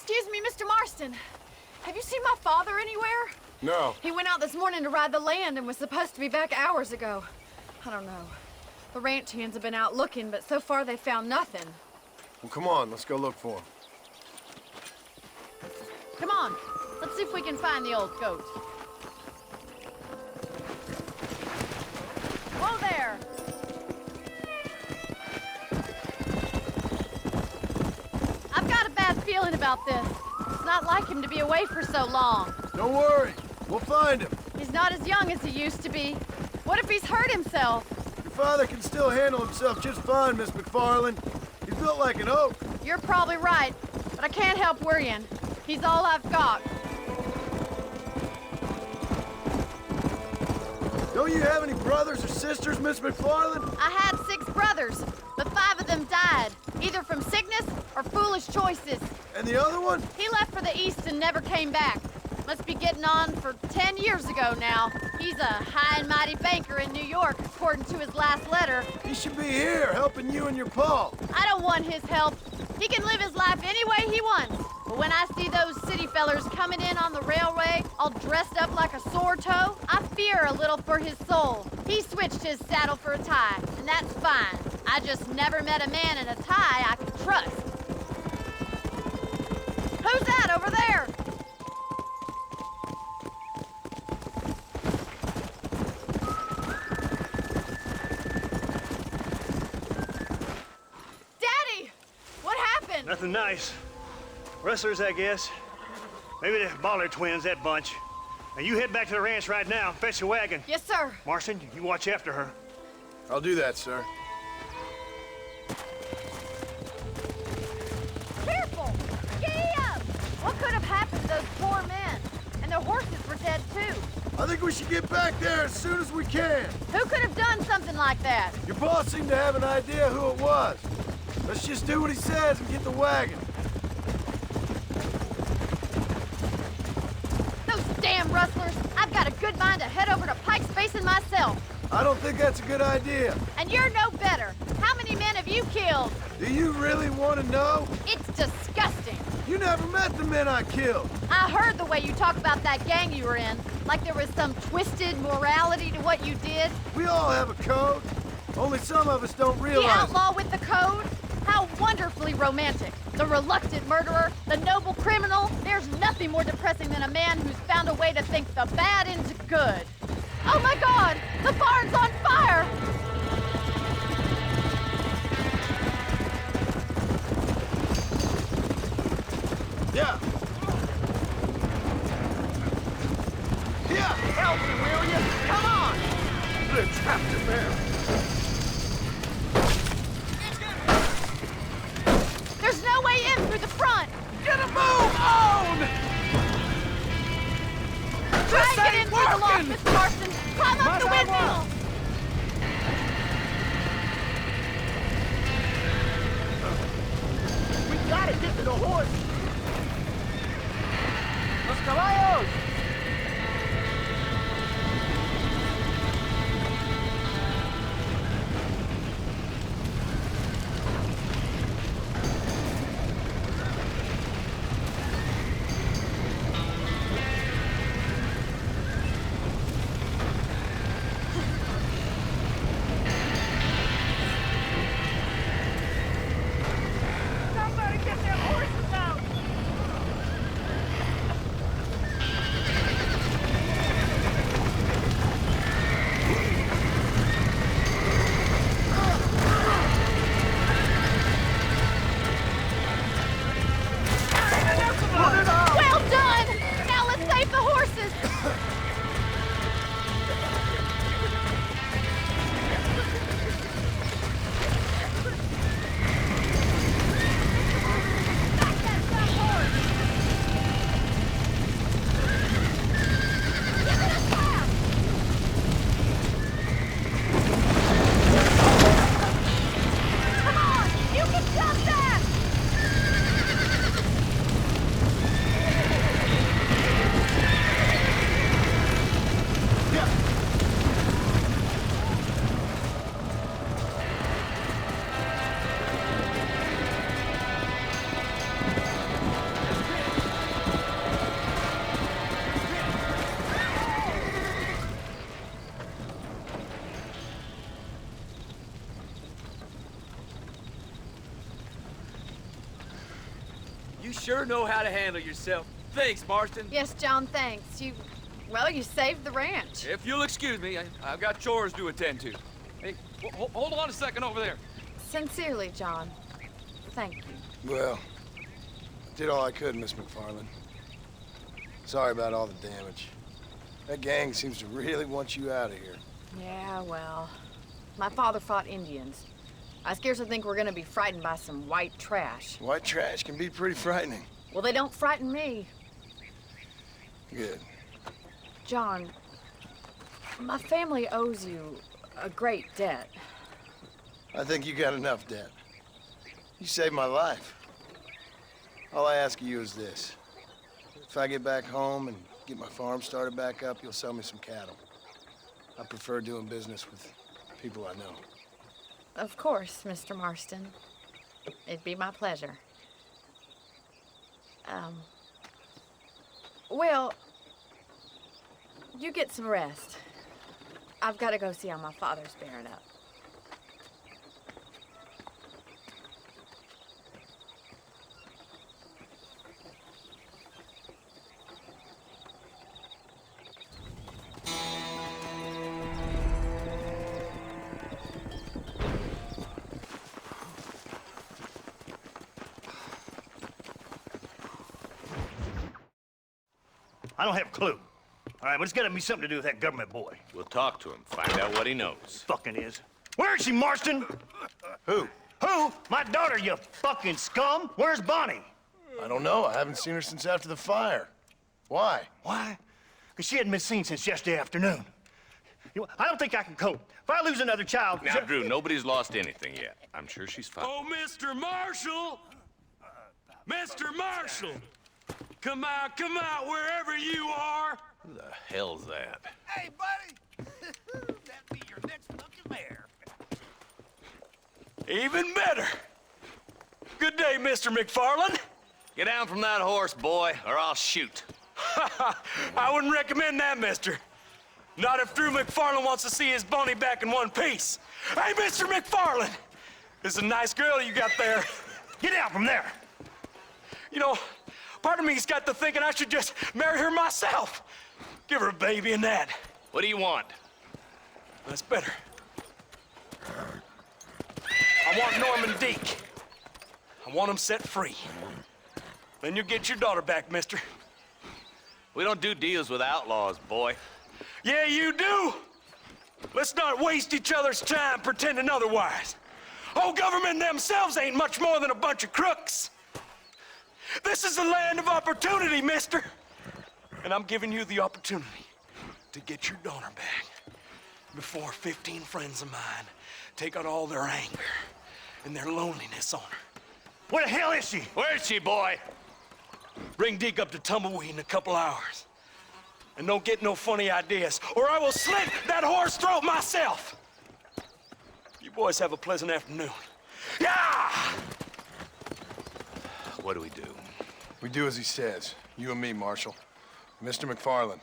Excuse me, Mr. Marston. Have you seen my father anywhere? No. He went out this morning to ride the land and was supposed to be back hours ago. I don't know. The ranch hands have been out looking, but so far they found nothing. Well, come on, let's go look for him. Come on, let's see if we can find the old goat. Whoa there! I've got a bad feeling about this. It's not like him to be away for so long. Don't worry, we'll find him. He's not as young as he used to be. What if he's hurt himself? Your father can still handle himself just fine, Miss McFarland. He's built like an oak. You're probably right, but I can't help worrying. He's all I've got. Don't you have any brothers or sisters, Miss McFarland? I had 6 brothers, but 5 of them died, either from sickness or foolish choices. And the other one? He left for the East and never came back. Must be getting on for 10 years ago now. He's a high and mighty banker in New York, according to his last letter. He should be here, helping you and your pa. I don't want his help. He can live his life any way he wants. But when I see those city fellers coming in on the railway, all dressed up like a sore toe, I fear a little for his soul. He switched his saddle for a tie, and that's fine. I just never met a man in a tie I could trust. Who's that over there? Daddy! What happened? Nothing nice. Rustlers, I guess. Maybe the Bollard twins, that bunch. Now you head back to the ranch right now and fetch a wagon. Yes, sir. Marston, you watch after her. I'll do that, sir. Careful! Giddy up! What could have happened to those poor men? And their horses were dead, too. I think we should get back there as soon as we can. Who could have done something like that? Your boss seemed to have an idea who it was. Let's just do what he says and get the wagon. Those damn rustlers! I've got a good mind to head over to Pike's Basin myself. I don't think that's a good idea. And you're no better. How many men have you killed? Do you really want to know? It's disgusting. You never met the men I killed. I heard the way you talk about that gang you were in, like there was some twisted morality to what you did. We all have a code. Only some of us don't The realize it. outlaw with the code? How wonderfully romantic. The reluctant murderer, the noble criminal. There's nothing more depressing than a man who's found a way to think the bad into good. Oh my God! The barn's on fire! Yeah. Yeah. Help me, will you? Come on! They're trapped in there. There's no way in through the front! Get a move on! Try This and get in ain't through the loft, working! Mr. Marston! Climb up the windmill! We gotta get to the horse! Los caballos! Somebody get their horses out! sure know how to handle yourself. Thanks, Marston. Yes, John, thanks. Well, you saved the ranch. If you'll excuse me, I've got chores to attend to. Hey, hold on a second over there. Sincerely, John. Thank you. Well, I did all I could, Miss McFarland. Sorry about all the damage. That gang seems to really want you out of here. Yeah, well, my father fought Indians. I scarcely think we're gonna be frightened by some white trash. White trash can be pretty frightening. Well, they don't frighten me. Good. John, my family owes you a great debt. I think you got enough debt. You saved my life. All I ask of you is this. If I get back home and get my farm started back up, you'll sell me some cattle. I prefer doing business with people I know. Of course, Mr. Marston. It'd be my pleasure. Well, you get some rest. I've got to go see how my father's bearing up. I don't have a clue. All right, but it's gotta be something to do with that government boy. We'll talk to him, find out what he knows. Fucking is. Where is she, Marston? Who? Who? My daughter, you fucking scum. Where's Bonnie? I don't know. I haven't seen her since after the fire. Why? Why? Because she hadn't been seen since yesterday afternoon. I don't think I can cope. If I lose another child... Now, Drew, nobody's lost anything yet. I'm sure she's fine. Oh, Mr. Marshall! Mr. Marshall! Come out, wherever you are! Who the hell's that? Hey, buddy! That'd be your next fucking mayor. Even better! Good day, Mr. McFarland. Get down from that horse, boy, or I'll shoot. I wouldn't recommend that, mister. Not if Drew McFarland wants to see his Bonnie back in one piece. Hey, Mr. McFarland! This is a nice girl you got there. Get out from there! You know, part of me's got to thinking I should just marry her myself. Give her a baby and that. What do you want? That's better. I want Norman Deek. I want him set free. Then you'll get your daughter back, mister. We don't do deals with outlaws, boy. Yeah, you do! Let's not waste each other's time pretending otherwise. Oh, government themselves ain't much more than a bunch of crooks. This is the land of opportunity, mister. And I'm giving you the opportunity to get your daughter back before 15 friends of mine take out all their anger and their loneliness on her. Where the hell is she? Where is she, boy? Bring Deke up to Tumbleweed in a couple hours. And don't get no funny ideas, or I will slit that horse throat myself. You boys have a pleasant afternoon. Yeah! What do we do? We do as he says. You and me, Marshal. Mr. McFarland,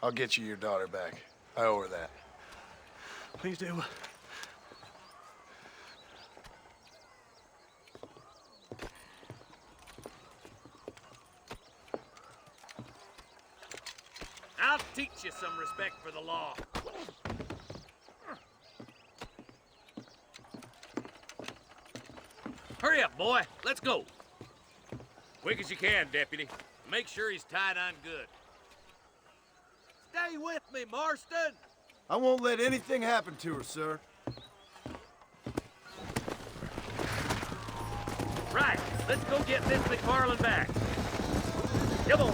I'll get you your daughter back. I owe her that. Please do. I'll teach you some respect for the law. Hurry up, boy. Let's go. Quick as you can, deputy. Make sure he's tied on good. Stay with me, Marston. I won't let anything happen to her, sir. Right. Let's go get Miss McFarland back. Come on.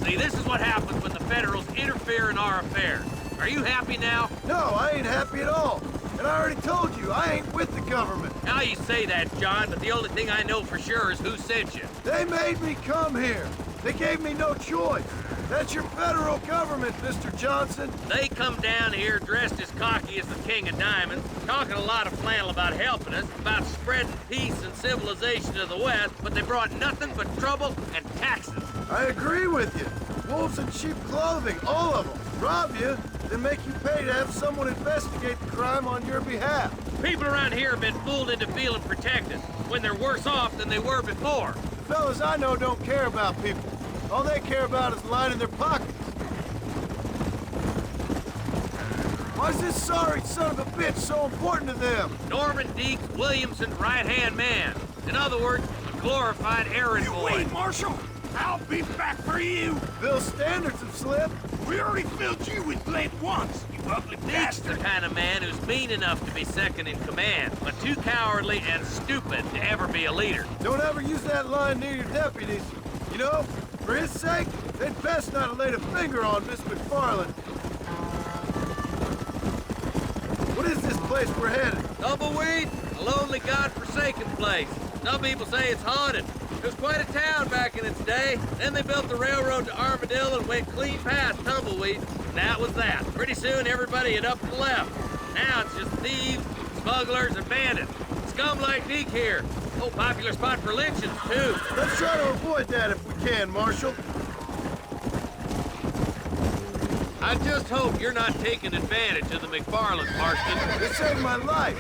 See, this is what happens when the Federals interfere in our affairs. Are you happy now? No, I ain't happy at all. And I already told you, I ain't with the government. Now you say that, John, but the only thing I know for sure is who sent you. They made me come here. They gave me no choice. That's your federal government, Mr. Johnson. They come down here dressed as cocky as the King of Diamonds, talking a lot of flannel about helping us, about spreading peace and civilization to the West, but they brought nothing but trouble and taxes. I agree with you. Wolves in cheap clothing, all of them. Rob you, then make you pay to have someone investigate the crime on your behalf. People around here have been fooled into feeling protected. when they're worse off than they were before. The fellas I know don't care about people. All they care about is lining their pockets. Why is this sorry son of a bitch so important to them? Norman Deeks Williamson's right-hand man. In other words, a glorified errand boy. Wait, Marshal! I'll be back for you! Bill's standards have slipped. We already filled you with lead once, you ugly Deeks the bastard! kind of man who's mean enough to be second in command, but too cowardly and stupid to ever be a leader. Don't ever use that line near your deputies. You know, for his sake, they'd best not have laid a finger on Miss McFarland. What is this place we're headed? Tumbleweed? A lonely, god-forsaken place. Some people say it's haunted. It was quite a town back in its day. Then they built the railroad to Armadillo and went clean past Tumbleweed. And that was that. Pretty soon, everybody had up and left. Now it's just thieves, smugglers, and bandits. Scum like Deke here. Oh, popular spot for lynchings, too. Let's try to avoid that if we can, Marshal. I just hope you're not taking advantage of the McFarlands, Marston. They saved my life.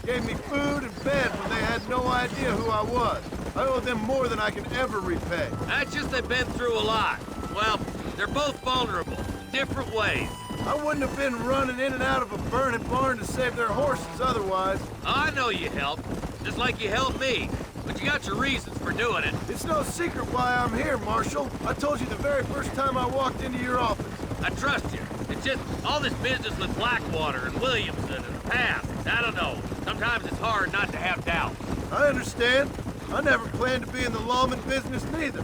Gave me food and bed when they had no idea who I was. I owe them more than I can ever repay. That's just they've been through a lot. Well, they're both vulnerable, in different ways. I wouldn't have been running in and out of a burning barn to save their horses otherwise. I know you helped, just like you helped me. But you got your reasons for doing it. It's no secret why I'm here, Marshal. I told you the very first time I walked into your office. I trust you. It's just all this business with Blackwater and Williamson and the past. I don't know. Sometimes it's hard not to have doubts. I understand. I never planned to be in the lawman business neither.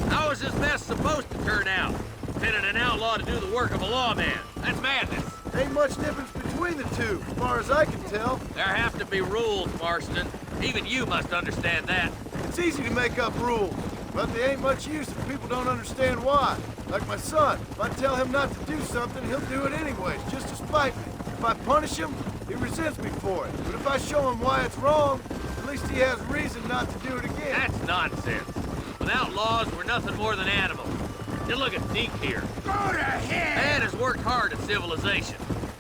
How is this mess supposed to turn out? Pinning an outlaw to do the work of a lawman. That's madness. Ain't much difference between the two, as far as I can tell. There have to be rules, Marston. Even you must understand that. It's easy to make up rules, but they ain't much use if people don't understand why. Like my son, if I tell him not to do something, he'll do it anyways, just to spite me. If I punish him, he resents me for it. But if I show him why it's wrong, at least he has reason not to do it again. That's nonsense. Without laws, we're nothing more than animals. Just look at Deke here. Go to hell! Man has worked hard at civilization.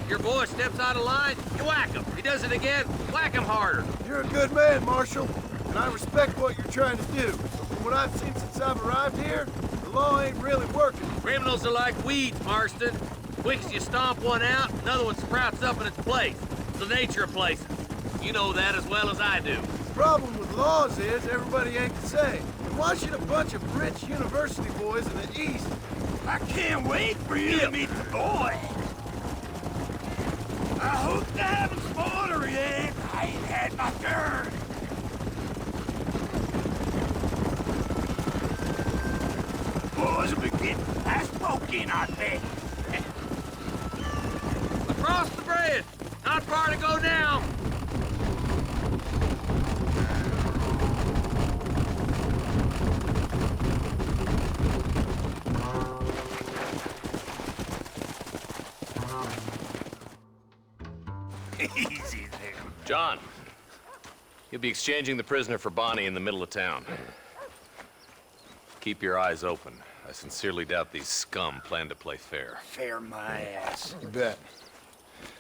Your boy steps out of line, you whack him. He does it again, whack him harder. You're a good man, Marshal, and I respect what you're trying to do. But from what I've seen since I've arrived here, the law ain't really working. Criminals are like weeds, Marston. Quick as you stomp one out, another one sprouts up in its place. It's the nature of places. You know that as well as I do. The problem with laws is everybody ain't the same. And why should a bunch of rich university boys in the East... I can't wait for you to meet the boy! I hope they haven't spoiled her yet. I ain't had my turn. Boys will be getting fast smoking, I bet. Across the bridge. Not far to go now. Easy there. John, you'll be exchanging the prisoner for Bonnie in the middle of town. Keep your eyes open. I sincerely doubt these scum plan to play fair. Fair my ass. You bet.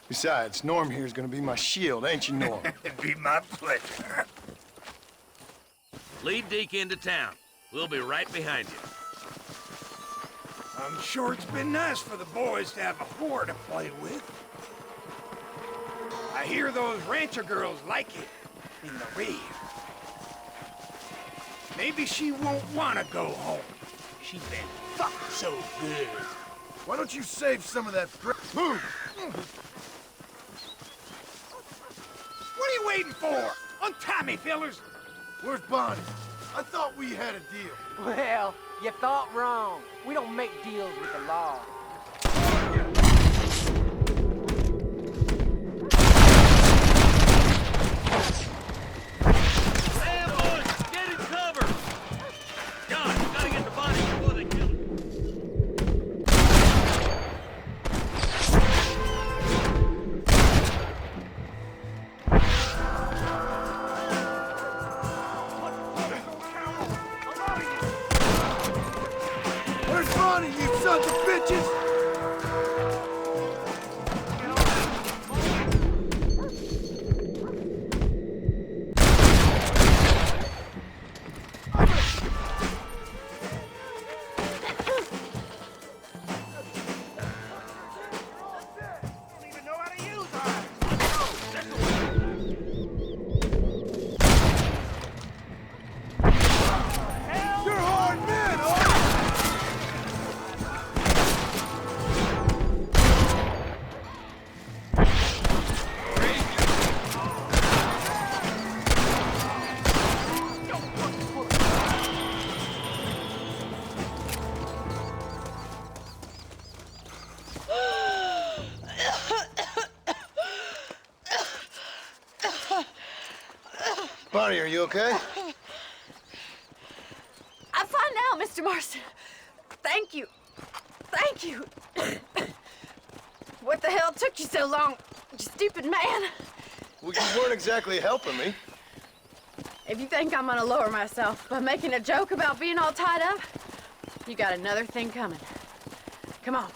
Besides, Norm here's gonna be my shield, ain't you, Norm? It'd be my pleasure. Lead Deke into town. We'll be right behind you. I'm sure it's been nice for the boys to have a whore to play with. I hear those rancher girls like it in the rear. Maybe she won't want to go home. She's been fucked so good. Why don't you save some of that Move! What are you waiting for? Untie me, fellers. Where's Bonnie? I thought we had a deal. Well, you thought wrong. We don't make deals with the law. Ambush! Get in cover! John, you gotta get the body before they kill him. Where's Bonnie, you sons of bitches? Bonnie, are you okay? I'm fine now, Mr. Marston. Thank you. Thank you. What the hell took you so long, you stupid man? Well, you weren't exactly helping me. If you think I'm gonna lower myself by making a joke about being all tied up, you got another thing coming. Come on.